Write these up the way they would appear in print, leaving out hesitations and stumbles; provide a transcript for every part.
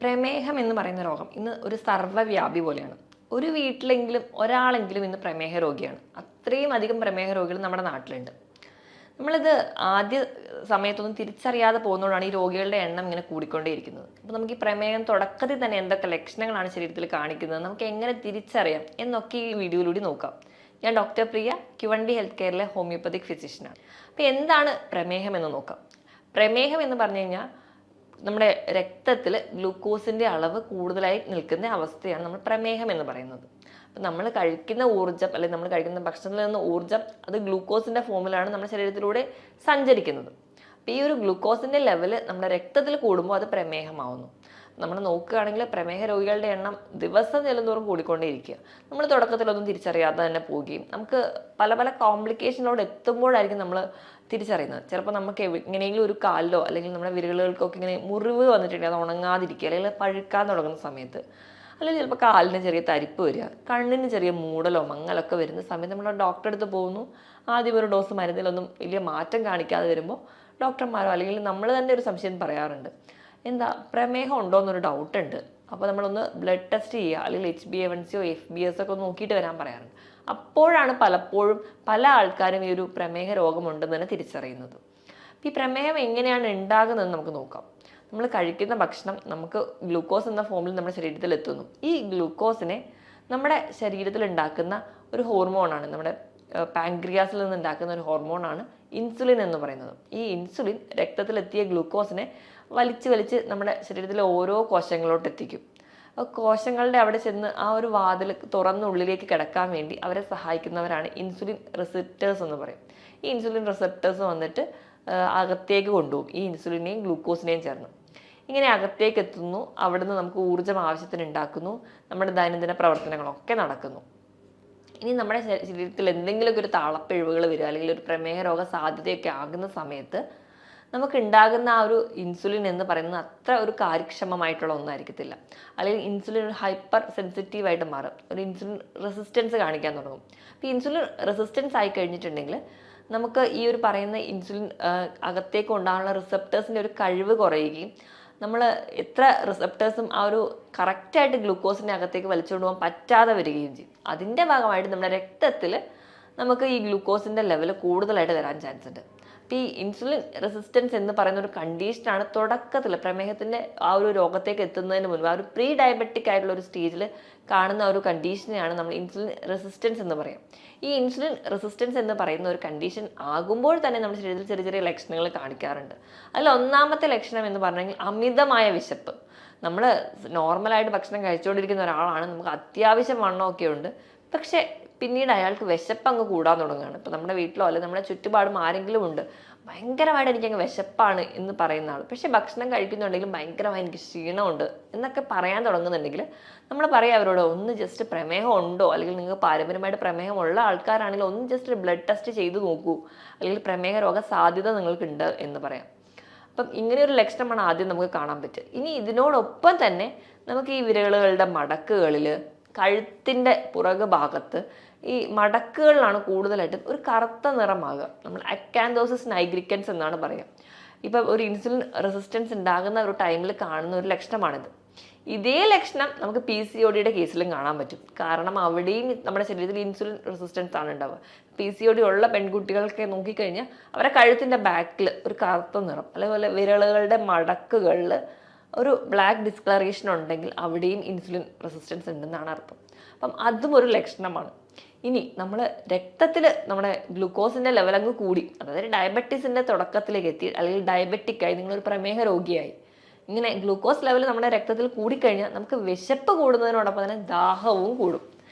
പ്രമേഹം എന്ന് പറയുന്ന രോഗം ഇന്ന് ഒരു സർവ്വവ്യാപി പോലെയാണ്. ഒരു വീട്ടിലെങ്കിലും ഒരാളെങ്കിലും ഇന്ന് പ്രമേഹ രോഗിയാണ്. അത്രയും അധികം പ്രമേഹ രോഗികൾ നമ്മുടെ നാട്ടിലുണ്ട്. നമ്മളിത് ആദ്യ സമയത്തൊന്നും തിരിച്ചറിയാതെ പോകുന്നതുകൊണ്ടാണ് ഈ രോഗികളുടെ എണ്ണം ഇങ്ങനെ കൂടിക്കൊണ്ടേയിരിക്കുന്നത്. അപ്പോൾ നമുക്ക് ഈ പ്രമേഹം തുടക്കത്തിൽ തന്നെ എന്തൊക്കെ ലക്ഷണങ്ങളാണ് ശരീരത്തിൽ കാണിക്കുന്നത്, നമുക്ക് എങ്ങനെ തിരിച്ചറിയാം എന്നൊക്കെ ഈ വീഡിയോയിലൂടെ നോക്കാം. ഞാൻ ഡോക്ടർ പ്രിയ, ക്യുവണ്ടി ഹെൽത്ത് കെയറിലെ ഹോമിയോപ്പതിക് ഫിസിഷ്യനാണ്. അപ്പോൾ എന്താണ് പ്രമേഹം എന്ന് നോക്കാം. പ്രമേഹം എന്ന് പറഞ്ഞു കഴിഞ്ഞാൽ നമ്മുടെ രക്തത്തിൽ ഗ്ലൂക്കോസിൻ്റെ അളവ് കൂടുതലായി നിൽക്കുന്ന അവസ്ഥയാണ് നമ്മൾ പ്രമേഹം എന്ന് പറയുന്നത്. അപ്പം നമ്മൾ കഴിക്കുന്ന ഊർജ്ജം അല്ലെങ്കിൽ നമ്മൾ കഴിക്കുന്ന ഭക്ഷണത്തിൽ നിന്ന് ഊർജ്ജം അത് ഗ്ലൂക്കോസിൻ്റെ ഫോമിലാണ് നമ്മുടെ ശരീരത്തിലൂടെ സഞ്ചരിക്കുന്നത്. അപ്പോൾ ഈ ഒരു ഗ്ലൂക്കോസിൻ്റെ ലെവൽ നമ്മുടെ രക്തത്തിൽ കൂടുമ്പോൾ അത് പ്രമേഹമാവുന്നു. നമ്മൾ നോക്കുകയാണെങ്കിൽ പ്രമേഹ രോഗികളുടെ എണ്ണം ദിവസം ചെല്ലുന്തോറും കൂടിക്കൊണ്ടേയിരിക്കുക. നമ്മൾ തുടക്കത്തിലൊന്നും തിരിച്ചറിയാതെ തന്നെ പോവുകയും നമുക്ക് പല പല കോംപ്ലിക്കേഷനിലോട് എത്തുമ്പോഴായിരിക്കും നമ്മൾ തിരിച്ചറിയുന്നത്. ചിലപ്പോൾ നമുക്ക് എങ്ങനെയെങ്കിലും ഒരു കാലിലോ അല്ലെങ്കിൽ നമ്മുടെ വിരലുകൾക്കൊക്കെ ഇങ്ങനെ മുറിവ് വന്നിട്ടുണ്ടെങ്കിൽ അത് ഉണങ്ങാതിരിക്കുക, അല്ലെങ്കിൽ പഴുക്കാൻ തുടങ്ങുന്ന സമയത്ത്, അല്ലെങ്കിൽ ചിലപ്പോൾ കാലിന് ചെറിയ തരിപ്പ് വരിക, കണ്ണിന് ചെറിയ മൂടലോ മങ്ങലൊക്കെ വരുന്ന സമയത്ത് നമ്മൾ ഡോക്ടറെ അടുത്ത് പോകുന്നു. ആദ്യം ഒരു ഡോസ് മരുന്നിലൊന്നും വലിയ മാറ്റം കാണിക്കാതെ വരുമ്പോൾ ഡോക്ടർമാരോ അല്ലെങ്കിൽ നമ്മൾ തന്നെ ഒരു സംശയം പറയാറുണ്ട്, എന്താ പ്രമേഹം ഉണ്ടോ എന്നൊരു ഡൗട്ട് ഉണ്ട്, അപ്പോൾ നമ്മളൊന്ന് ബ്ലഡ് ടെസ്റ്റ് ചെയ്യുക, അല്ലെങ്കിൽ HbA1cയോ FBS ഒക്കെ ഒന്ന് നോക്കിയിട്ട് വരാൻ പറയാറുണ്ട്. അപ്പോഴാണ് പലപ്പോഴും പല ആൾക്കാരും ഈ ഒരു പ്രമേഹ രോഗമുണ്ടെന്ന് തന്നെ തിരിച്ചറിയുന്നത്. ഈ പ്രമേഹം എങ്ങനെയാണ് ഉണ്ടാകുന്നതെന്ന് നമുക്ക് നോക്കാം. നമ്മൾ കഴിക്കുന്ന ഭക്ഷണം നമുക്ക് ഗ്ലൂക്കോസ് എന്ന ഫോമിൽ നമ്മുടെ ശരീരത്തിൽ എത്തുന്നു. ഈ ഗ്ലൂക്കോസിനെ നമ്മുടെ ശരീരത്തിൽ ഉണ്ടാക്കുന്ന ഒരു ഹോർമോണാണ്, നമ്മുടെ പാൻക്രിയാസിൽ നിന്ന് ഉണ്ടാക്കുന്ന ഒരു ഹോർമോണാണ് ഇൻസുലിൻ എന്ന് പറയുന്നത്. ഈ ഇൻസുലിൻ രക്തത്തിലെത്തിയ ഗ്ലൂക്കോസിനെ വലിച്ച് നമ്മുടെ ശരീരത്തിലെ ഓരോ കോശങ്ങളിലോട്ട് എത്തിക്കും. കോശങ്ങളുടെ അവിടെ ചെന്ന് ആ ഒരു വാതിൽ തുറന്നുള്ളിലേക്ക് കിടക്കാൻ വേണ്ടി അവരെ സഹായിക്കുന്നവരാണ് ഇൻസുലിൻ റിസപ്റ്റേഴ്സ് എന്ന് പറയും. ഈ ഇൻസുലിൻ റിസപ്റ്റേഴ്സ് വന്നിട്ട് അകത്തേക്ക് കൊണ്ടുപോകും ഈ ഇൻസുലിനെയും ഗ്ലൂക്കോസിനെയും ചേർന്ന്. ഇങ്ങനെ അകത്തേക്ക് എത്തുന്നു, അവിടുന്ന് നമുക്ക് ഊർജ്ജം ആവശ്യത്തിന് ഉണ്ടാക്കുന്നു, നമ്മുടെ ദൈനംദിന പ്രവർത്തനങ്ങളൊക്കെ നടക്കുന്നു. ഇനി നമ്മുടെ ശരീരത്തിൽ എന്തെങ്കിലുമൊക്കെ ഒരു താളപ്പിഴവുകൾ വരിക അല്ലെങ്കിൽ ഒരു പ്രമേഹ രോഗ സാധ്യതയൊക്കെ ആകുന്ന സമയത്ത് നമുക്ക് ഉണ്ടാകുന്ന ആ ഒരു ഇൻസുലിൻ എന്ന് പറയുന്നത് അത്ര ഒരു കാര്യക്ഷമമായിട്ടുള്ള ഒന്നായിരിക്കത്തില്ല. അല്ലെങ്കിൽ ഇൻസുലിൻ ഒരു ഹൈപ്പർ സെൻസിറ്റീവായിട്ട് മാറും, ഒരു ഇൻസുലിൻ റെസിസ്റ്റൻസ് കാണിക്കാൻ തുടങ്ങും. അപ്പോൾ ഇൻസുലിൻ റെസിസ്റ്റൻസ് ആയി കഴിഞ്ഞിട്ടുണ്ടെങ്കിൽ നമുക്ക് ഈ ഒരു പറയുന്ന ഇൻസുലിൻ അകത്തേക്ക് ഉണ്ടാകാനുള്ള റിസപ്റ്റേഴ്സിൻ്റെ ഒരു കഴിവ് കുറയുകയും നമ്മൾ എത്ര റിസപ്റ്റേഴ്സും ആ ഒരു കറക്റ്റായിട്ട് ഗ്ലൂക്കോസിൻ്റെ അകത്തേക്ക് വലിച്ചുകൊണ്ട് പോകാൻ പറ്റാതെ വരികയും ചെയ്യും. അതിൻ്റെ ഭാഗമായിട്ട് നമ്മുടെ രക്തത്തിൽ നമുക്ക് ഈ ഗ്ലൂക്കോസിൻ്റെ ലെവൽ കൂടുതലായിട്ട് വരാൻ ചാൻസ് ഉണ്ട്. അപ്പോൾ ഈ ഇൻസുലിൻ റെസിസ്റ്റൻസ് എന്ന് പറയുന്ന ഒരു കണ്ടീഷനാണ് തുടക്കത്തിൽ പ്രമേഹത്തിൻ്റെ ആ ഒരു രോഗത്തേക്ക് എത്തുന്നതിന് മുൻപ് ആ ഒരു പ്രീ ഡയബറ്റിക് ആയിട്ടുള്ള ഒരു സ്റ്റേജിൽ കാണുന്ന ഒരു കണ്ടീഷനെയാണ് നമ്മൾ ഇൻസുലിൻ റെസിസ്റ്റൻസ് എന്ന് പറയാം. ഈ ഇൻസുലിൻ റെസിസ്റ്റൻസ് എന്ന് പറയുന്ന ഒരു കണ്ടീഷൻ ആകുമ്പോൾ തന്നെ നമ്മുടെ ശരീരത്തിൽ ചെറിയ ചെറിയ ലക്ഷണങ്ങൾ കാണിക്കാറുണ്ട്. അതിൽ ഒന്നാമത്തെ ലക്ഷണം എന്ന് പറഞ്ഞെങ്കിൽ അമിതമായ വിശപ്പ്. നമ്മൾ നോർമലായിട്ട് ഭക്ഷണം കഴിച്ചുകൊണ്ടിരിക്കുന്ന ഒരാളാണ്, നമുക്ക് അത്യാവശ്യം വണ്ണമൊക്കെ ഉണ്ട്, പക്ഷേ പിന്നീട് അയാൾക്ക് വിശപ്പ് അങ്ങ് കൂടാൻ തുടങ്ങുകയാണ്. ഇപ്പം നമ്മുടെ വീട്ടിലോ അല്ലെങ്കിൽ നമ്മുടെ ചുറ്റുപാടും ആരെങ്കിലും ഉണ്ട്, ഭയങ്കരമായിട്ട് എനിക്കങ്ങ് വിശപ്പാണ് എന്ന് പറയുന്ന ആൾ, പക്ഷേ ഭക്ഷണം കഴിക്കുന്നുണ്ടെങ്കിലും ഭയങ്കരമായി എനിക്ക് ക്ഷീണമുണ്ട് എന്നൊക്കെ പറയാൻ തുടങ്ങുന്നുണ്ടെങ്കിൽ നമ്മൾ പറയാം അവരോട്, ഒന്ന് ജസ്റ്റ് പ്രമേഹം ഉണ്ടോ, അല്ലെങ്കിൽ നിങ്ങൾക്ക് പാരമ്പര്യമായിട്ട് പ്രമേഹമുള്ള ആൾക്കാരാണെങ്കിൽ ഒന്ന് ജസ്റ്റ് ബ്ലഡ് ടെസ്റ്റ് ചെയ്ത് നോക്കൂ, അല്ലെങ്കിൽ പ്രമേഹ രോഗ സാധ്യത നിങ്ങൾക്കുണ്ട് എന്ന് പറയാം. അപ്പം ഇങ്ങനെയൊരു ലക്ഷണമാണ് ആദ്യം നമുക്ക് കാണാൻ പറ്റുക. ഇനി ഇതിനോടൊപ്പം തന്നെ നമുക്ക് ഈ വിരലുകളുടെ മടക്കുകളിൽ, കഴുത്തിൻ്റെ പുറകു ഭാഗത്ത് ഈ മടക്കുകളിലാണ് കൂടുതലായിട്ടും ഒരു കറുത്ത നിറമാകുക. നമ്മൾ അക്കാന്തോസിസ് നൈഗ്രിക്കൻസ് എന്നാണ് പറയുക. ഇപ്പം ഒരു ഇൻസുലിൻ റെസിസ്റ്റൻസ് ഉണ്ടാകുന്ന ഒരു ടൈമിൽ കാണുന്ന ഒരു ലക്ഷണമാണിത്. ഇതേ ലക്ഷണം നമുക്ക് PCODയുടെ കേസിലും കാണാൻ പറ്റും. കാരണം അവിടെയും നമ്മുടെ ശരീരത്തിൽ ഇൻസുലിൻ റെസിസ്റ്റൻസ് ആണ് ഉണ്ടാവുക. PCOD ഉള്ള പെൺകുട്ടികൾക്ക് നോക്കിക്കഴിഞ്ഞാൽ അവരുടെ കഴുത്തിൻ്റെ ബാക്കിൽ ഒരു കറുത്ത നിറം, അതേപോലെ വിരലുകളുടെ മടക്കുകളിൽ ഒരു ബ്ലാക്ക് ഡിസ്കളറേഷൻ ഉണ്ടെങ്കിൽ അവിടെയും ഇൻസുലിൻ റെസിസ്റ്റൻസ് ഉണ്ടെന്നാണ് അർത്ഥം. അപ്പം അതും ഒരു ലക്ഷണമാണ്. ഇനി നമ്മൾ രക്തത്തിൽ നമ്മുടെ ഗ്ലൂക്കോസിൻ്റെ ലെവൽ അങ്ങ് കൂടി, അതായത് ഡയബറ്റീസിൻ്റെ തുടക്കത്തിലേക്ക് എത്തി, അല്ലെങ്കിൽ ഡയബറ്റിക്കായി, നിങ്ങളൊരു പ്രമേഹ രോഗിയായി, ഇങ്ങനെ ഗ്ലൂക്കോസ് ലെവൽ നമ്മുടെ രക്തത്തിൽ കൂടിക്കഴിഞ്ഞാൽ നമുക്ക് വിശപ്പ് കൂടുന്നതിനോടൊപ്പം തന്നെ ദാഹവും കൂടും.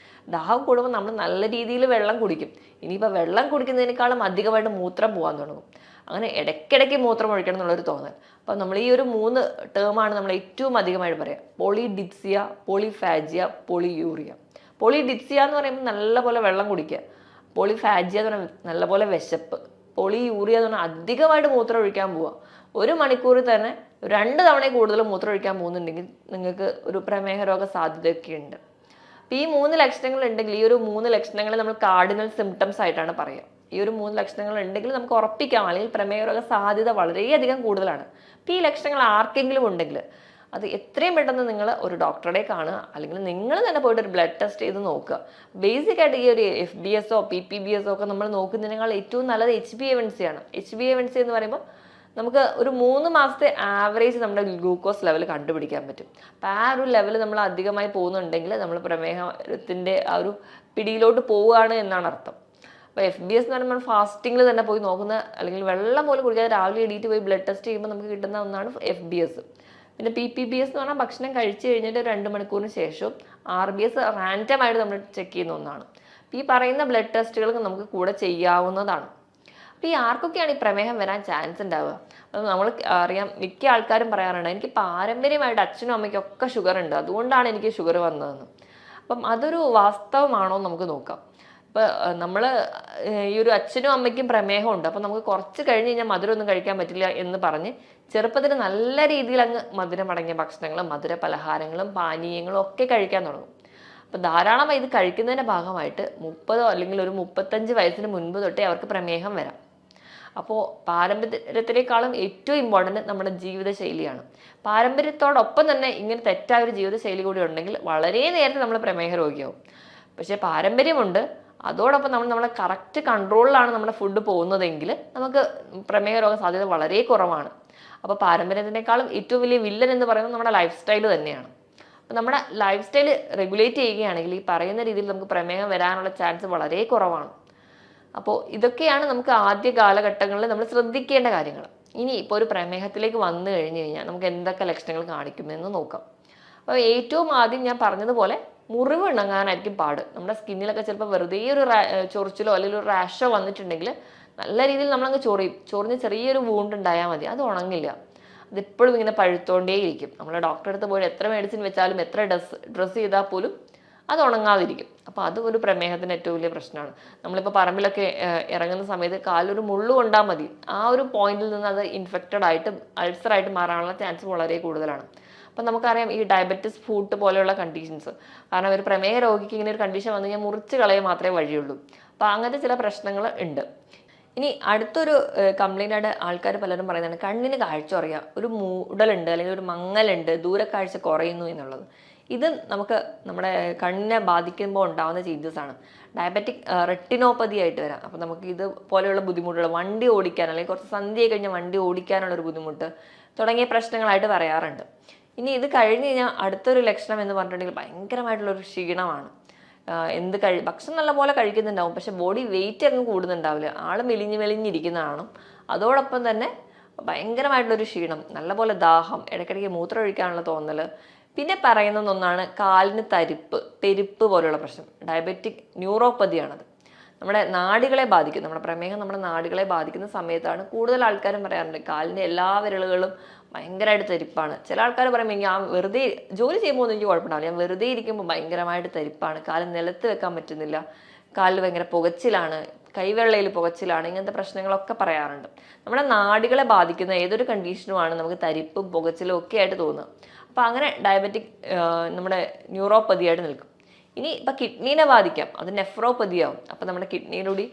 ദാഹം കൂടുമ്പോൾ നമ്മൾ നല്ല രീതിയിൽ വെള്ളം കുടിക്കും. ഇനിയിപ്പോൾ വെള്ളം കുടിക്കുന്നതിനേക്കാളും അധികമായിട്ട് മൂത്രം പോകാൻ തുടങ്ങും. അങ്ങനെ ഇടയ്ക്കിടയ്ക്ക് മൂത്രം ഒഴിക്കണം എന്നുള്ളൊരു തോന്നൽ. അപ്പോൾ നമ്മൾ ഈ ഒരു 3 ടേമാണ് നമ്മൾ ഏറ്റവും അധികമായിട്ട് പറയാം: പോളിഡിപ്സിയ, പോളിഫാജിയ, പോളിയൂറിയ. പോളിഡിപ്സിയ എന്ന് പറയുമ്പോൾ നല്ലപോലെ വെള്ളം കുടിക്കുക, പോളിഫാജിയ എന്ന് പറയുമ്പോൾ നല്ലപോലെ വിശപ്പ്, പോളിയൂറിയ എന്ന് പറഞ്ഞാൽ അധികമായിട്ട് മൂത്രം ഒഴിക്കാൻ പോവുക. 1 മണിക്കൂറിൽ തന്നെ 2 തവണ കൂടുതൽ മൂത്രം ഒഴിക്കാൻ പോകുന്നുണ്ടെങ്കിൽ നിങ്ങൾക്ക് ഒരു പ്രമേഹ രോഗ സാധ്യതയൊക്കെ ഉണ്ട്. അപ്പോൾ ഈ 3 ലക്ഷണങ്ങൾ ഉണ്ടെങ്കിൽ, ഈ ഒരു 3 ലക്ഷണങ്ങളെ നമ്മൾ കാർഡിനൽ സിംറ്റംസ് ആയിട്ടാണ് പറയുക. ഈ ഒരു 3 ലക്ഷണങ്ങൾ ഉണ്ടെങ്കിൽ നമുക്ക് ഉറപ്പിക്കാം, അല്ലെങ്കിൽ പ്രമേഹ രോഗ സാധ്യത വളരെയധികം കൂടുതലാണ്. അപ്പോൾ ഈ ലക്ഷണങ്ങൾ ആർക്കെങ്കിലും ഉണ്ടെങ്കിൽ അത് എത്രയും പെട്ടെന്ന് നിങ്ങൾ ഒരു ഡോക്ടറെ കാണുക, അല്ലെങ്കിൽ നിങ്ങൾ തന്നെ പോയിട്ട് ഒരു ബ്ലഡ് ടെസ്റ്റ് ചെയ്ത് നോക്കുക. ബേസിക് ആയിട്ട് ഈ ഒരു FBS PPBS ഒക്കെ നമ്മൾ നോക്കുന്നതിനേക്കാൾ ഏറ്റവും നല്ലത് HbA1c ആണ്. HbA1c എന്ന് പറയുമ്പോൾ നമുക്ക് ഒരു 3 മാസത്തെ ആവറേജ് നമ്മുടെ ഗ്ലൂക്കോസ് ലെവൽ കണ്ടുപിടിക്കാൻ പറ്റും. അപ്പോൾ ആ ഒരു ലെവൽ നമ്മൾ അധികമായി പോകുന്നുണ്ടെങ്കിൽ നമ്മൾ പ്രമേഹത്തിൻ്റെ ആ ഒരു പിടിയിലോട്ട് പോവുകയാണ് എന്നാണ് അർത്ഥം. അപ്പോൾ FBS എന്ന് പറയുമ്പോൾ ഫാസ്റ്റിങ്ങിൽ തന്നെ പോയി നോക്കുന്ന, അല്ലെങ്കിൽ വെള്ളം പോലും കുടിക്കാതെ രാവിലെ എണീറ്റ് പോയി ബ്ലഡ് ടെസ്റ്റ് ചെയ്യുമ്പോൾ നമുക്ക് കിട്ടുന്ന ഒന്നാണ് FBS. പിന്നെ PPBS എന്ന് പറഞ്ഞാൽ ഭക്ഷണം കഴിച്ച് കഴിഞ്ഞിട്ട് 2 മണിക്കൂറിന് ശേഷം RBS റാൻഡമായിട്ട് നമ്മൾ ചെക്ക് ചെയ്യുന്ന ഒന്നാണ്. ഈ പറയുന്ന ബ്ലഡ് ടെസ്റ്റുകൾ നമുക്ക് കൂടെ ചെയ്യാവുന്നതാണ്. അപ്പോൾ ഈ ആർക്കൊക്കെയാണ് ഈ പ്രമേഹം വരാൻ ചാൻസ് ഉണ്ടാവുക? അപ്പം നമ്മൾ അറിയാം, മിക്ക ആൾക്കാരും പറയാറുണ്ട് എനിക്ക് പാരമ്പര്യമായിട്ട് അച്ഛനും അമ്മയ്ക്കും ഒക്കെ ഷുഗർ ഉണ്ട്, അതുകൊണ്ടാണ് എനിക്ക് ഷുഗർ വന്നതെന്ന്. അപ്പം അതൊരു വാസ്തവമാണോ എന്ന് നമുക്ക് നോക്കാം. ഇപ്പം നമ്മൾ ഈ ഒരു അച്ഛനും അമ്മയ്ക്കും പ്രമേഹമുണ്ട്, അപ്പം നമുക്ക് കുറച്ച് കഴിഞ്ഞ് കഴിഞ്ഞാൽ മധുരമൊന്നും കഴിക്കാൻ പറ്റില്ല എന്ന് പറഞ്ഞ് ചെറുപ്പത്തിൽ നല്ല രീതിയിൽ അങ്ങ് മധുരമടങ്ങിയ ഭക്ഷണങ്ങളും മധുര പലഹാരങ്ങളും പാനീയങ്ങളും ഒക്കെ കഴിക്കാൻ തുടങ്ങും. അപ്പം ധാരാളമായി ഇത് കഴിക്കുന്നതിൻ്റെ ഭാഗമായിട്ട് 30 അല്ലെങ്കിൽ ഒരു 35 വയസ്സിന് മുൻപ് തൊട്ടേ അവർക്ക് പ്രമേഹം വരാം. അപ്പോൾ പാരമ്പര്യത്തിനേക്കാളും ഏറ്റവും ഇമ്പോർട്ടൻറ്റ് നമ്മുടെ ജീവിതശൈലിയാണ്. പാരമ്പര്യത്തോടൊപ്പം തന്നെ ഇങ്ങനെ തെറ്റായ ഒരു ജീവിതശൈലി കൂടി ഉണ്ടെങ്കിൽ വളരെ നേരത്തെ നമ്മൾ പ്രമേഹ രോഗിയാവും. പക്ഷേ പാരമ്പര്യമുണ്ട്, അതോടൊപ്പം നമ്മളെ കറക്റ്റ് കൺട്രോളിലാണ് നമ്മുടെ ഫുഡ് പോകുന്നതെങ്കിൽ നമുക്ക് പ്രമേഹ രോഗ സാധ്യത വളരെ കുറവാണ്. അപ്പോൾ പാരമ്പര്യത്തിനേക്കാളും ഏറ്റവും വലിയ വില്ലൻ എന്ന് പറയുന്നത് നമ്മുടെ ലൈഫ് സ്റ്റൈൽ തന്നെയാണ്. അപ്പോൾ നമ്മുടെ ലൈഫ് സ്റ്റൈൽ റെഗുലേറ്റ് ചെയ്യുകയാണെങ്കിൽ ഈ പറയുന്ന രീതിയിൽ നമുക്ക് പ്രമേഹം വരാനുള്ള ചാൻസ് വളരെ കുറവാണ്. അപ്പോൾ ഇതൊക്കെയാണ് നമുക്ക് ആദ്യ കാലഘട്ടങ്ങളിൽ നമ്മൾ ശ്രദ്ധിക്കേണ്ട കാര്യങ്ങൾ. ഇനി ഇപ്പോൾ ഒരു പ്രമേഹത്തിലേക്ക് വന്നു കഴിഞ്ഞ് കഴിഞ്ഞാൽ നമുക്ക് എന്തൊക്കെ ലക്ഷണങ്ങൾ കാണിക്കുമെന്ന് നോക്കാം. അപ്പോൾ ഏറ്റവും ആദ്യം ഞാൻ പറഞ്ഞതുപോലെ മുറിവ് ഉണങ്ങാനായിരിക്കും പാട്. നമ്മുടെ സ്കിന്നിലൊക്കെ ചിലപ്പോൾ വെറുതെ ഒരു ചൊറിച്ചിലോ അല്ലെങ്കിൽ ഒരു റാഷോ വന്നിട്ടുണ്ടെങ്കിൽ നല്ല രീതിയിൽ നമ്മളങ്ങ് ചൊറിഞ്ഞ് ചെറിയൊരു വൂണ്ട് ഉണ്ടായാൽ മതി, അത് ഉണങ്ങില്ല. അതിപ്പോഴും ഇങ്ങനെ പഴുത്തോണ്ടേയിരിക്കും. നമ്മൾ ഡോക്ടറെ അടുത്ത് പോയി എത്ര മെഡിസിൻ വെച്ചാലും എത്ര ഡ്രസ്സ് ചെയ്താൽ പോലും അത് ഉണങ്ങാതിരിക്കും. അപ്പോൾ അത് ഒരു പ്രമേഹത്തിന് ഏറ്റവും വലിയ പ്രശ്നമാണ്. നമ്മളിപ്പോൾ പറമ്പിലൊക്കെ ഇറങ്ങുന്ന സമയത്ത് കാലൊരു മുള്ളു കൊണ്ടാൽ മതി, ആ ഒരു പോയിന്റിൽ നിന്ന് അത് ഇൻഫെക്റ്റഡ് ആയിട്ട് അൾസറായിട്ട് മാറാനുള്ള ചാൻസ് വളരെ കൂടുതലാണ്. അപ്പം നമുക്കറിയാം ഈ ഡയബറ്റിസ് ഫുഡ് പോലെയുള്ള കണ്ടീഷൻസ്, കാരണം ഒരു പ്രമേഹ രോഗിക്ക് ഇങ്ങനെ ഒരു കണ്ടീഷൻ വന്നു കഴിഞ്ഞാൽ മുറിച്ച് കളയാൻ മാത്രമേ വഴിയുള്ളൂ. അപ്പോൾ അങ്ങനത്തെ ചില പ്രശ്നങ്ങൾ ഉണ്ട്. ഇനി അടുത്തൊരു കംപ്ലൈൻ്റ് ആയിട്ട് ആൾക്കാർ പലരും പറയുന്നതാണ് കണ്ണിന് കാഴ്ച കുറയുക, ഒരു മൂടലുണ്ട് അല്ലെങ്കിൽ ഒരു മങ്ങലുണ്ട്, ദൂരക്കാഴ്ച കുറയുന്നു എന്നുള്ളത്. ഇത് നമുക്ക് നമ്മുടെ കണ്ണിനെ ബാധിക്കുമ്പോൾ ഉണ്ടാകുന്ന ചേഞ്ചസ് ആണ്. ഡയബറ്റിക് റെറ്റിനോപ്പതി ആയിട്ട് വരാം. അപ്പോൾ നമുക്ക് ഇത് പോലെയുള്ള ബുദ്ധിമുട്ടുകൾ, വണ്ടി ഓടിക്കാൻ അല്ലെങ്കിൽ കുറച്ച് സന്ധ്യ കഴിഞ്ഞാൽ വണ്ടി ഓടിക്കാനുള്ളൊരു ബുദ്ധിമുട്ട് തുടങ്ങിയ പ്രശ്നങ്ങളായിട്ട് പറയാറുണ്ട്. ഇനി ഇത് കഴിഞ്ഞ് കഴിഞ്ഞാൽ അടുത്തൊരു ലക്ഷണം എന്ന് പറഞ്ഞിട്ടുണ്ടെങ്കിൽ ഭയങ്കരമായിട്ടുള്ളൊരു ക്ഷീണമാണ്. ഭക്ഷണം നല്ലപോലെ കഴിക്കുന്നുണ്ടാവും, പക്ഷെ ബോഡി വെയിറ്റ് അങ്ങ് കൂടുന്നുണ്ടാവില്ല, ആൾ മെലിഞ്ഞിരിക്കുന്നതാണ്. അതോടൊപ്പം തന്നെ ഭയങ്കരമായിട്ടുള്ളൊരു ക്ഷീണം, നല്ലപോലെ ദാഹം, ഇടയ്ക്കിടയ്ക്ക് മൂത്രം ഒഴിക്കാനുള്ള തോന്നൽ. പിന്നെ പറയുന്ന ഒന്നാണ് കാലിന് തെരിപ്പ് പോലെയുള്ള പ്രശ്നം. ഡയബറ്റിക് ന്യൂറോപ്പതിയാണത്. നമ്മുടെ നാഡികളെ ബാധിക്കും. നമ്മുടെ പ്രമേഹം നമ്മുടെ നാഡികളെ ബാധിക്കുന്ന സമയത്താണ് കൂടുതൽ ആൾക്കാരും പറയാറുണ്ട് കാലിൻ്റെ എല്ലാ വിരലുകളും ഭയങ്കരമായിട്ട് തെരിപ്പാണ്. ചില ആൾക്കാർ പറയുമ്പോൾ ഞാൻ വെറുതെ ജോലി ചെയ്യുമ്പോൾ ഒന്നും എനിക്ക് കുഴപ്പമുണ്ടാവില്ല, ഞാൻ വെറുതെ ഇരിക്കുമ്പോൾ ഭയങ്കരമായിട്ട് തെരിപ്പാണ്, കാല് നിലത്ത് വെക്കാൻ പറ്റുന്നില്ല, കാലിൽ ഭയങ്കര പുകച്ചിലാണ്, കൈവെള്ളയിൽ പുകച്ചിലാണ്, ഇങ്ങനത്തെ പ്രശ്നങ്ങളൊക്കെ പറയാറുണ്ട്. നമ്മുടെ നാഡികളെ ബാധിക്കുന്ന ഏതൊരു കണ്ടീഷനുമാണ് നമുക്ക് തരിപ്പും പുകച്ചിലും ഒക്കെ ആയിട്ട് തോന്നുക. അപ്പോൾ അങ്ങനെ ഡയബറ്റിക് നമ്മുടെ ന്യൂറോപ്പതിയായിട്ട് നിൽക്കും. ഇനി ഇപ്പം കിഡ്നീനെ ബാധിക്കാം, അത് നെഫ്രോപ്പതിയാവും. അപ്പം നമ്മുടെ കിഡ്നിയിലൂടെ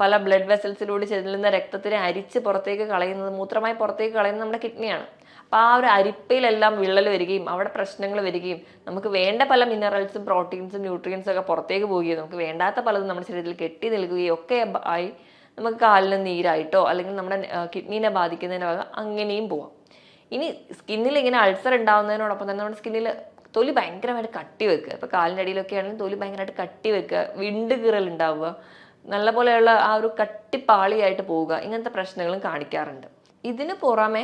പല ബ്ലഡ് വെസൽസിലൂടെ ചെല്ലുന്ന രക്തത്തിനെ അരിച്ച് പുറത്തേക്ക് കളയുന്നത്, മൂത്രമായി പുറത്തേക്ക് കളയുന്നത് നമ്മുടെ കിഡ്നിയാണ്. അപ്പോൾ ആ ഒരു അരിപ്പയിലെല്ലാം വിള്ളൽ വരികയും അവിടെ പ്രശ്നങ്ങൾ വരികയും നമുക്ക് വേണ്ട പല മിനറൽസും പ്രോട്ടീൻസും ന്യൂട്രിയൻസും ഒക്കെ പുറത്തേക്ക് പോവുകയും നമുക്ക് വേണ്ടാത്ത പലതും നമ്മുടെ ശരീരത്തിൽ കെട്ടി നിൽക്കുകയും ഒക്കെ ആയി നമുക്ക് കാലിന് നീരായിട്ടോ അല്ലെങ്കിൽ നമ്മുടെ കിഡ്നീനെ ബാധിക്കുന്നതിന് ഭാഗം അങ്ങനെയും പോവാം. ഇനി സ്കിന്നിൽ ഇങ്ങനെ അൾസർ ഉണ്ടാകുന്നതിനോടൊപ്പം തന്നെ നമ്മുടെ സ്കിന്നിൽ തൊലി ഭയങ്കരമായിട്ട് കട്ടി വെക്കുക. ഇപ്പോൾ കാലിൻ്റെ അടിയിലൊക്കെ ആണെങ്കിൽ തൊലി ഭയങ്കരമായിട്ട് കട്ടി വെക്കുക, വിണ്ട് കീറൽ ഉണ്ടാവുക, നല്ല പോലെയുള്ള ആ ഒരു കട്ടിപ്പാളിയായിട്ട് പോവുക, ഇങ്ങനത്തെ പ്രശ്നങ്ങളും കാണിക്കാറുണ്ട്. ഇതിന് പുറമെ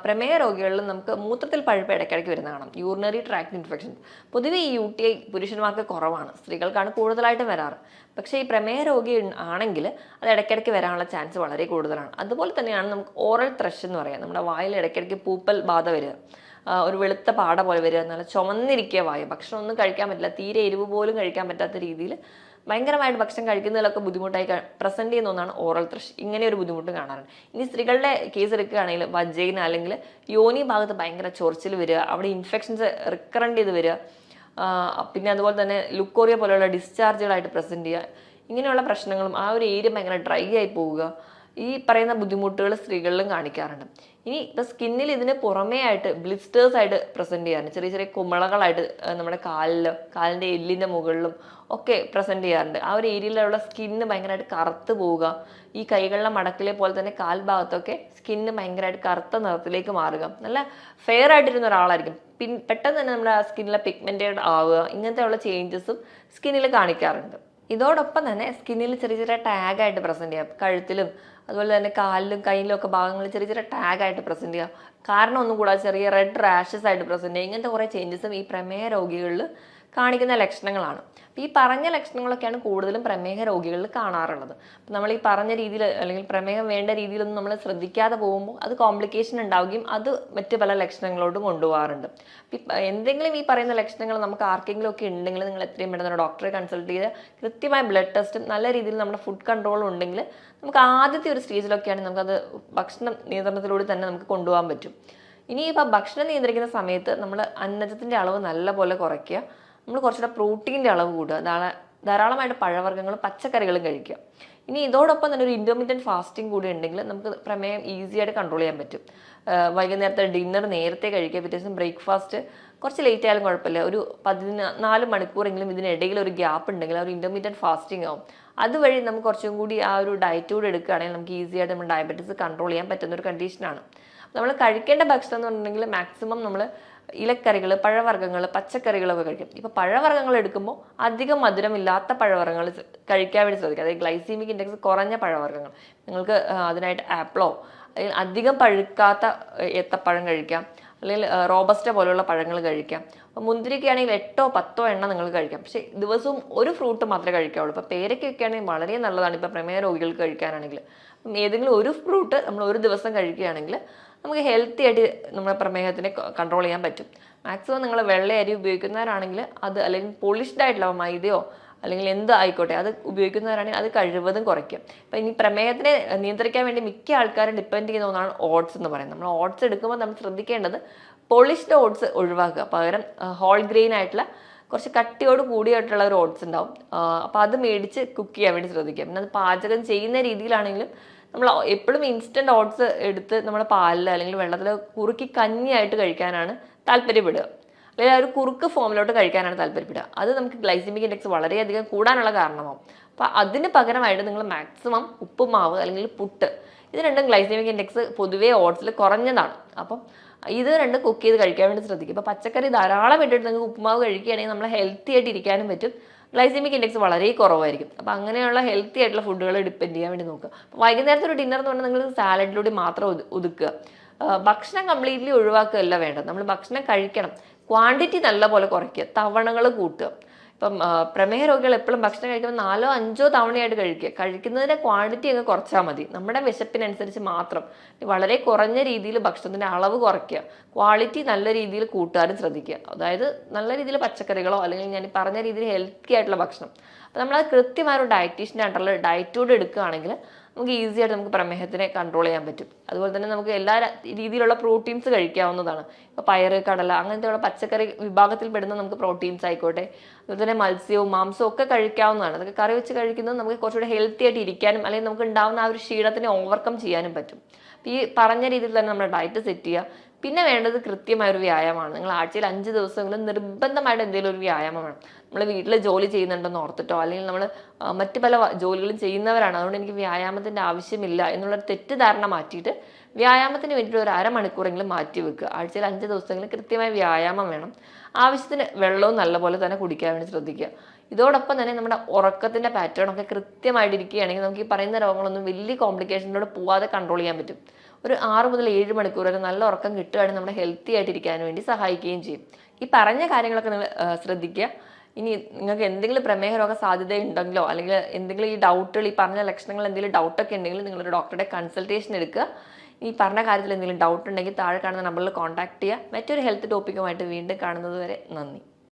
പ്രമേഹ രോഗികളിൽ നമുക്ക് മൂത്രത്തിൽ പഴുപ്പ് ഇടയ്ക്കിടയ്ക്ക് വരുന്ന കാണാം, യൂറിനറി ട്രാക്ട് ഇൻഫെക്ഷൻ. പൊതുവെ ഈ UTI പുരുഷന്മാർക്ക് കുറവാണ്, സ്ത്രീകൾക്കാണ് കൂടുതലായിട്ടും വരാറ്. പക്ഷേ ഈ പ്രമേഹ രോഗി ആണെങ്കിൽ അത് ഇടയ്ക്കിടയ്ക്ക് വരാനുള്ള ചാൻസ് വളരെ കൂടുതലാണ്. അതുപോലെ തന്നെയാണ് നമുക്ക് ഓറൽ ത്രഷ് എന്ന് പറയാം. നമ്മുടെ വായിൽ ഇടയ്ക്കിടയ്ക്ക് പൂപ്പൽ ബാധ വരിക, ഒരു വെളുത്ത പാട പോലെ വരിക, നല്ല ചുമന്നിരിക്കുക വായ, ഭക്ഷണം ഒന്നും കഴിക്കാൻ പറ്റില്ല, തീരെ എരിവ് പോലും കഴിക്കാൻ പറ്റാത്ത രീതിയിൽ ഭയങ്കരമായിട്ട് ഭക്ഷണം കഴിക്കുന്നതിലൊക്കെ ബുദ്ധിമുട്ടായി പ്രസൻറ്റ് ചെയ്യുന്ന ഒന്നാണ് ഓറൽ ത്രഷ്. ഇങ്ങനെ ഒരു ബുദ്ധിമുട്ട് കാണാറുണ്ട്. ഇനി സ്ത്രീകളുടെ കേസ് എടുക്കുകയാണെങ്കിൽ വജൈന അല്ലെങ്കിൽ യോനി ഭാഗത്ത് ഭയങ്കര ചൊറിച്ചിൽ വരിക, അവിടെ ഇൻഫെക്ഷൻസ് റിക്കറൻ്റ് ചെയ്ത് വരിക, പിന്നെ അതുപോലെ തന്നെ ലുക്കോറിയ പോലെയുള്ള ഡിസ്ചാർജുകളായിട്ട് പ്രസൻറ്റ് ചെയ്യുക, ഇങ്ങനെയുള്ള പ്രശ്നങ്ങളും ആ ഒരു ഏരിയ ഭയങ്കര ഡ്രൈ ആയി പോവുക, ഈ പറയുന്ന ബുദ്ധിമുട്ടുകൾ സ്ത്രീകളിലും കാണിക്കാറുണ്ട്. ഇനി ഇപ്പം സ്കിന്നിൽ ഇതിന് പുറമേ ആയിട്ട് ബ്ലിസ്റ്റേഴ്സ് ആയിട്ട് പ്രസന്റ് ചെയ്യാറുണ്ട്. ചെറിയ ചെറിയ കുമിളകളായിട്ട് നമ്മുടെ കാലിൻ്റെ എല്ലിൻ്റെ മുകളിലും ഒക്കെ പ്രസന്റ് ചെയ്യാറുണ്ട്. ആ ഒരു ഏരിയയിലുള്ള സ്കിന്ന് ഭയങ്കരമായിട്ട് കറുത്ത് പോവുക, ഈ കൈകളിലെ മടക്കിലെ പോലെ തന്നെ കാൽഭാഗത്തൊക്കെ സ്കിന്ന് ഭയങ്കരമായിട്ട് കറുത്ത നിറത്തിലേക്ക് മാറുക, നല്ല ഫെയർ ആയിട്ടിരുന്ന ഒരാളായിരിക്കും, പെട്ടെന്ന് തന്നെ നമ്മുടെ സ്കിന്നിലെ പിഗ്മെന്റഡ് ആവുക, ഇങ്ങനത്തെയുള്ള ചേഞ്ചസും സ്കിന്നിൽ കാണിക്കാറുണ്ട്. ഇതോടൊപ്പം തന്നെ സ്കിന്നിൽ ചെറിയ ചെറിയ ടാഗായിട്ട് പ്രസന്റ് ചെയ്യാം, കഴുത്തിലും അതുപോലെ തന്നെ കാലിലും കയ്യിലും ഒക്കെ ഭാഗങ്ങളിൽ ചെറിയ ചെറിയ ടാഗായിട്ട് പ്രസന്റ് ചെയ്യാം. കാരണം ഒന്നും കൂടാതെ ചെറിയ റെഡ് റാഷസ് ആയിട്ട് പ്രസന്റ് ചെയ്യുക, ഇങ്ങനത്തെ കുറേ ചേഞ്ചസും ഈ പ്രമേഹ രോഗികളിൽ കാണിക്കുന്ന ലക്ഷണങ്ങളാണ്. ഈ പറഞ്ഞ ലക്ഷണങ്ങളൊക്കെയാണ് കൂടുതലും പ്രമേഹ രോഗികളിൽ കാണാറുള്ളത്. നമ്മൾ ഈ പറഞ്ഞ രീതിയിൽ അല്ലെങ്കിൽ പ്രമേഹം വേണ്ട രീതിയിലൊന്നും നമ്മൾ ശ്രദ്ധിക്കാതെ പോകുമ്പോൾ അത് കോംപ്ലിക്കേഷൻ ഉണ്ടാവുകയും അത് മറ്റ് പല ലക്ഷണങ്ങളോടും കൊണ്ടുപോകാറുണ്ട്. എന്തെങ്കിലും ഈ പറയുന്ന ലക്ഷണങ്ങൾ നമുക്ക് ആർക്കെങ്കിലും ഒക്കെ ഉണ്ടെങ്കിൽ നിങ്ങൾ എത്രയും പെട്ടെന്ന് ഡോക്ടറെ കൺസൾട്ട് ചെയ്ത് കൃത്യമായ ബ്ലഡ് ടെസ്റ്റും നല്ല രീതിയിൽ നമ്മുടെ ഫുഡ് കൺട്രോളും ഉണ്ടെങ്കിൽ നമുക്ക് ആദ്യത്തെ ഒരു സ്റ്റേജിലൊക്കെയാണ് നമുക്കത് ഭക്ഷണ നിയന്ത്രണത്തിലൂടെ തന്നെ നമുക്ക് കൊണ്ടുപോകാൻ പറ്റും. ഇനി ഇപ്പം ഭക്ഷണം നിയന്ത്രിക്കുന്ന സമയത്ത് നമ്മൾ അന്നജത്തിൻ്റെ അളവ് നല്ലപോലെ കുറയ്ക്കുക, നമ്മൾ കുറച്ചുകൂടെ പ്രോട്ടീൻ്റെ അളവ് കൂടുക, ധാരാളമായിട്ട് പഴവർഗ്ഗങ്ങളും പച്ചക്കറികളും കഴിക്കുക. ഇനി ഇതോടൊപ്പം തന്നെ ഒരു ഇൻ്റർമീഡിയറ്റ് ഫാസ്റ്റിംഗ് കൂടി ഉണ്ടെങ്കിൽ നമുക്ക് പ്രമേയം ഈസി ആയിട്ട് കൺട്രോൾ ചെയ്യാൻ പറ്റും. വൈകുന്നേരത്തെ ഡിന്നർ നേരത്തെ കഴിക്കുക, പിറ്റേ ദിവസം ബ്രേക്ക്ഫാസ്റ്റ് കുറച്ച് ലേറ്റ് ആയാലും കുഴപ്പമില്ല, ഒരു 14 മണിക്കൂറെങ്കിലും ഇതിനിടയിൽ ഒരു ഗ്യാപ്പ് ഉണ്ടെങ്കിൽ ആ ഒരു ഇൻ്റർമീഡിയറ്റ് ഫാസ്റ്റിംഗ് ആവും. അതുവഴി നമുക്ക് കുറച്ചും കൂടി ആ ഒരു ഡയറ്റ് കൂടി എടുക്കുകയാണെങ്കിൽ നമുക്ക് ഈസി ആയിട്ട് നമ്മൾ ഡയബറ്റീസ് കൺട്രോൾ ചെയ്യാൻ പറ്റുന്ന ഒരു കണ്ടീഷനാണ്. നമ്മൾ കഴിക്കേണ്ട ഭക്ഷണം എന്ന് പറഞ്ഞിട്ടുണ്ടെങ്കിൽ മാക്സിമം നമ്മൾ ഇലക്കറികൾ, പഴവർഗ്ഗങ്ങൾ, പച്ചക്കറികളൊക്കെ കഴിക്കും. ഇപ്പോൾ പഴവർഗ്ഗങ്ങൾ എടുക്കുമ്പോൾ അധികം മധുരമില്ലാത്ത പഴവർഗ്ഗങ്ങൾ കഴിക്കാൻ വേണ്ടി ശ്രദ്ധിക്കുക. അതായത് ഗ്ലൈസീമിക് ഇൻഡെക്സ് കുറഞ്ഞ പഴവർഗ്ഗങ്ങൾ, നിങ്ങൾക്ക് അതിനായിട്ട് ആപ്പിളോ അല്ലെങ്കിൽ അധികം പഴുക്കാത്ത ഏത്തപ്പഴം കഴിക്കാം, അല്ലെങ്കിൽ റോബസ്റ്റ പോലുള്ള പഴങ്ങൾ കഴിക്കാം. അപ്പോൾ മുന്തിരിക്ക ആണെങ്കിൽ 8-10 എണ്ണം നിങ്ങൾ കഴിക്കാം. പക്ഷേ ദിവസവും ഒരു ഫ്രൂട്ട് മാത്രമേ കഴിക്കാവുള്ളൂ. ഇപ്പോൾ പേരയ്ക്കൊക്കെ ആണെങ്കിൽ വളരെ നല്ലതാണ് ഇപ്പോൾ പ്രമേഹ രോഗികൾക്ക് കഴിക്കാനാണെങ്കിൽ. അപ്പം ഏതെങ്കിലും ഒരു ഫ്രൂട്ട് നമ്മൾ ഒരു ദിവസം കഴിക്കുകയാണെങ്കിൽ നമുക്ക് ഹെൽത്തി ആയിട്ട് നമ്മുടെ പ്രമേഹത്തിനെ കൺട്രോൾ ചെയ്യാൻ പറ്റും. മാക്സിമം നിങ്ങൾ വെള്ള അരി ഉപയോഗിക്കുന്നവരാണെങ്കിൽ അത്, അല്ലെങ്കിൽ പോളിഷ്ഡ് ആയിട്ടുള്ള മൈദയോ അല്ലെങ്കിൽ എന്ത് ആയിക്കോട്ടെ അത് ഉപയോഗിക്കുന്നവരാണെങ്കിൽ അത് കഴിവതും കുറയ്ക്കും. അപ്പം ഇനി പ്രമേഹത്തിനെ നിയന്ത്രിക്കാൻ വേണ്ടി മിക്ക ആൾക്കാരും ഡിപ്പെൻഡ് ചെയ്യുന്ന ഒന്നാണ് ഓട്സ് എന്ന് പറയുന്നത്. നമ്മൾ ഓട്സ് എടുക്കുമ്പോൾ നമ്മൾ ശ്രദ്ധിക്കേണ്ടത് പോളിഷ്ഡ് ഓട്സ് ഒഴിവാക്കുക, പകരം ഹോൾ ഗ്രെയിൻ ആയിട്ടുള്ള കുറച്ച് കട്ടിയോട് കൂടിയായിട്ടുള്ള ഒരു ഓട്സ് ഉണ്ടാവും. അപ്പോൾ അത് മേടിച്ച് കുക്ക് ചെയ്യാൻ വേണ്ടി ശ്രദ്ധിക്കുക. പിന്നെ അത് പാചകം ചെയ്യുന്ന രീതിയിലാണെങ്കിലും നമ്മൾ എപ്പോഴും ഇൻസ്റ്റൻറ്റ് ഓട്സ് എടുത്ത് നമ്മുടെ പാലിൽ അല്ലെങ്കിൽ വെള്ളത്തിൽ കുറുക്കി കഞ്ഞിയായിട്ട് കഴിക്കാനാണ് താല്പര്യപ്പെടുക, അല്ലെങ്കിൽ ആ ഒരു കുറുക്ക് ഫോമിലോട്ട് കഴിക്കാനാണ് താല്പര്യപ്പെടുക. അത് നമുക്ക് ഗ്ലൈസമിക് ഇൻഡെക്സ് വളരെയധികം കൂടാനുള്ള കാരണമാവും. അപ്പോൾ അതിന് പകരമായിട്ട് നിങ്ങൾ മാക്സിമം ഉപ്പുമാവ് അല്ലെങ്കിൽ പുട്ട്, ഇത് രണ്ടും ഗ്ലൈസമിക് ഇൻഡെക്സ് പൊതുവേ ഓട്സിൽ കുറഞ്ഞതാണ്. അപ്പം ഇത് രണ്ടും കുക്ക് ചെയ്ത് കഴിക്കാൻ വേണ്ടി ശ്രദ്ധിക്കും. ഇപ്പോൾ പച്ചക്കറി ധാരാളം ഇട്ടിട്ട് നിങ്ങൾക്ക് ഉപ്പുമാവ് കഴിക്കുകയാണെങ്കിൽ നമ്മൾ ഹെൽത്തി ആയിട്ട് ഇരിക്കാനും പറ്റും, ഗ്ലൈസമിക് ഇൻഡെക്സ് വളരെ കുറവായിരിക്കും. അപ്പോൾ അങ്ങനെയുള്ള ഹെൽത്തി ആയിട്ടുള്ള ഫുഡുകൾ ഡിപ്പെൻഡ് ചെയ്യാൻ വേണ്ടി നോക്കുക. വൈകുന്നേരത്തെ ഒരു ഡിന്നർ എന്ന് പറഞ്ഞാൽ നിങ്ങൾ സാലഡിലൂടെ മാത്രം ഒതുക്കുക. ഭക്ഷണം കംപ്ലീറ്റ്ലി ഒഴിവാക്കുകയല്ല വേണ്ടത്. നമ്മൾ ഭക്ഷണം കഴിക്കണം, ക്വാണ്ടിറ്റി നല്ലപോലെ കുറയ്ക്കുക, തവണകൾ കൂട്ടുക. ഇപ്പം പ്രമേഹ രോഗികൾ എപ്പോഴും ഭക്ഷണം കഴിക്കുമ്പോൾ 4-5 തവണയായിട്ട് കഴിക്കുന്നതിൻ്റെ ക്വാണ്ടിറ്റി അങ്ങ് കുറച്ചാൽ മതി. നമ്മുടെ വിശപ്പിനനുസരിച്ച് മാത്രം വളരെ കുറഞ്ഞ രീതിയിൽ ഭക്ഷണത്തിൻ്റെ അളവ് കുറയ്ക്കുക, ക്വാളിറ്റി നല്ല രീതിയിൽ കൂട്ടാനും ശ്രദ്ധിക്കുക. അതായത് നല്ല രീതിയിൽ പച്ചക്കറികളോ അല്ലെങ്കിൽ ഞാൻ പറഞ്ഞ രീതിയിൽ ഹെൽത്തി ആയിട്ടുള്ള ഭക്ഷണം. അപ്പോൾ നമ്മളത് കൃത്യമായ ഒരു ഡയറ്റീഷ്യനായിട്ടുള്ള ഡയറ്റോട് എടുക്കുകയാണെങ്കിൽ നമുക്ക് ഈസി ആയിട്ട് നമുക്ക് പ്രമേഹത്തിനെ കൺട്രോൾ ചെയ്യാൻ പറ്റും. അതുപോലെ തന്നെ നമുക്ക് എല്ലാ രീതിയിലുള്ള പ്രോട്ടീൻസ് കഴിക്കാവുന്നതാണ്. ഇപ്പോൾ പയറ്, കടല അങ്ങനത്തെയുള്ള പച്ചക്കറി വിഭാഗത്തിൽ പെടുന്ന നമുക്ക് പ്രോട്ടീൻസ് ആയിക്കോട്ടെ, അതുപോലെ തന്നെ മത്സ്യവും മാംസവും ഒക്കെ കഴിക്കാവുന്നതാണ്. അതൊക്കെ കറി വെച്ച് കഴിക്കുന്നത് നമുക്ക് കുറച്ചുകൂടെ ഹെൽത്തി ആയിട്ട് ഇരിക്കാനും അല്ലെങ്കിൽ നമുക്ക് ഉണ്ടാകുന്ന ആ ഒരു ക്ഷീണത്തിനെ ഓവർകം ചെയ്യാനും പറ്റും. ഈ പറഞ്ഞ രീതിയിൽ തന്നെ നമ്മുടെ ഡയറ്റ് സെറ്റ് ചെയ്യുക. പിന്നെ വേണ്ടത് കൃത്യമായൊരു വ്യായാമമാണ്. നിങ്ങൾ ആഴ്ചയിൽ 5 ദിവസമെങ്കിലും നിർബന്ധമായിട്ട് എന്തെങ്കിലും ഒരു വ്യായാമം വേണം. നമ്മൾ വീട്ടിൽ ജോലി ചെയ്യുന്നുണ്ടെന്ന് ഓർത്തിട്ടോ അല്ലെങ്കിൽ നമ്മൾ മറ്റു പല ജോലികളും ചെയ്യുന്നവരാണ്, അതുകൊണ്ട് എനിക്ക് വ്യായാമത്തിൻ്റെ ആവശ്യമില്ല എന്നുള്ളൊരു തെറ്റിദ്ധാരണ മാറ്റിയിട്ട് വ്യായാമത്തിന് വേണ്ടിയിട്ട് ഒരു അരമണിക്കൂറെങ്കിലും മാറ്റി വെക്കുക. ആഴ്ചയിൽ 5 ദിവസമെങ്കിലും കൃത്യമായ വ്യായാമം വേണം. ആവശ്യത്തിന് വെള്ളവും നല്ലപോലെ തന്നെ കുടിക്കാൻ വേണ്ടി ശ്രദ്ധിക്കുക. ഇതോടൊപ്പം തന്നെ നമ്മുടെ ഉറക്കത്തിൻ്റെ പാറ്റേൺ ഒക്കെ കൃത്യമായിട്ട് ഇരിക്കുകയാണെങ്കിൽ നമുക്ക് ഈ പറയുന്ന രോഗങ്ങളൊന്നും വലിയ കോംപ്ലിക്കേഷനിലൂടെ പോവാതെ കൺട്രോൾ ചെയ്യാൻ പറ്റും. ഒരു 6 മുതൽ 7 മണിക്കൂർ വരെ നല്ല ഉറക്കം കിട്ടുകയാണെങ്കിൽ നമ്മുടെ ഹെൽത്തി ആയിട്ട് ഇരിക്കാൻ വേണ്ടി സഹായിക്കുകയും ചെയ്യും. ഈ പറഞ്ഞ കാര്യങ്ങളൊക്കെ നിങ്ങൾ ശ്രദ്ധിക്കുക. ഇനി നിങ്ങൾക്ക് എന്തെങ്കിലും പ്രമേഹ രോഗ സാധ്യത ഉണ്ടെങ്കിലോ അല്ലെങ്കിൽ എന്തെങ്കിലും ഈ ഡൗട്ടുകൾ, ഈ പറഞ്ഞ ലക്ഷണങ്ങൾ എന്തെങ്കിലും ഡൗട്ടൊക്കെ ഉണ്ടെങ്കിൽ നിങ്ങളൊരു ഡോക്ടറുടെ കൺസൾട്ടേഷൻ എടുക്കുക. ഈ പറഞ്ഞ കാര്യത്തിൽ എന്തെങ്കിലും ഡൗട്ട് ഉണ്ടെങ്കിൽ താഴെ കാണുന്ന നമ്പറിൽ കോൺടാക്ട് ചെയ്യുക. മറ്റൊരു ഹെൽത്ത് ടോപ്പിക്കുമായിട്ട് വീണ്ടും കാണുന്നത് വരെ നന്ദി.